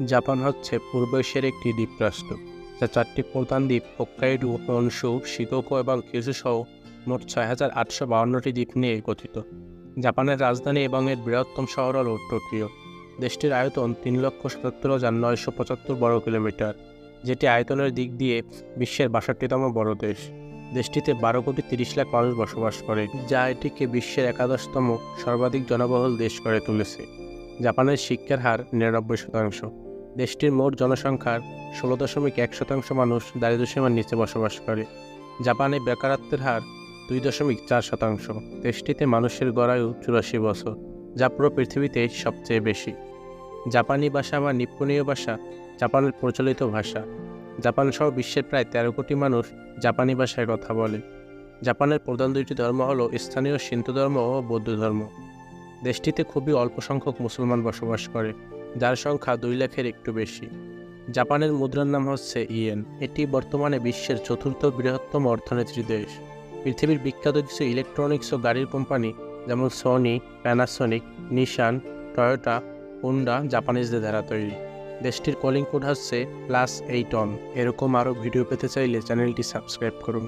Japan হচ্ছে পূর্ব এশিয়ার একটি দ্বীপরাষ্ট্র, যা চারটি প্রধান দ্বীপ হোক্কাইডো, হনশু, শিকোকু এবং কিউশু সহ মোট ৬,৮৫২টি দ্বীপ নিয়ে গঠিত। জাপানের রাজধানী এবং এর বৃহত্তম শহর হল টোকিও। দেশটির আয়তন ৩,৭৭,৯৭৫ বর্গ কিলোমিটার, যেটি আয়তনের দিক দিয়ে বিশ্বের ৬২তম বড় দেশ। দেশটিতে ১২,৩০,০০,০০০ মানুষ বসবাস করে, যা এটিকে বিশ্বের ১১তম সর্বাধিক জনবহুল দেশ করে তুলেছে। জাপানের শিক্ষার হার ৯৯%। দেশটির মোট জনসংখ্যার ১৬.১% মানুষ দারিদ্র্যসীমার নিচে বসবাস করে। জাপানে বেকারত্বের হার ২.৪%। দেশটিতে মানুষের গড় আয়ু ৮৪ বছর, যা পুরো পৃথিবীতে সবচেয়ে বেশি। জাপানি ভাষা বা নিপ্পনীয় ভাষা জাপানের প্রচলিত ভাষা। জাপান সহ বিশ্বের প্রায় ১৩ কোটি মানুষ জাপানি ভাষায় কথা বলে। জাপানের প্রধান দুইটি ধর্ম হল স্থানীয় শিন্তো ধর্ম ও বৌদ্ধ ধর্ম। দেশটিতে খুবই অল্প সংখ্যক মুসলমান বসবাস করে, যার সংখ্যা ২ লাখের একটু বেশি। জাপানের মুদ্রার নাম হচ্ছে ইয়েন। এটি বর্তমানে বিশ্বের চতুর্থ বৃহত্তম অর্থনীতির দেশ। পৃথিবীর বিখ্যাত কিছু ইলেকট্রনিক্স ও গাড়ির কোম্পানি যেমন সনি, প্যানাসোনিক, নিশান, টয়োটা, হোন্ডা জাপানিজদের দ্বারা তৈরি। দেশটির কলিং কোড হচ্ছে +8 অন। এরকম আরও ভিডিও পেতে চাইলে চ্যানেলটি সাবস্ক্রাইব করুন।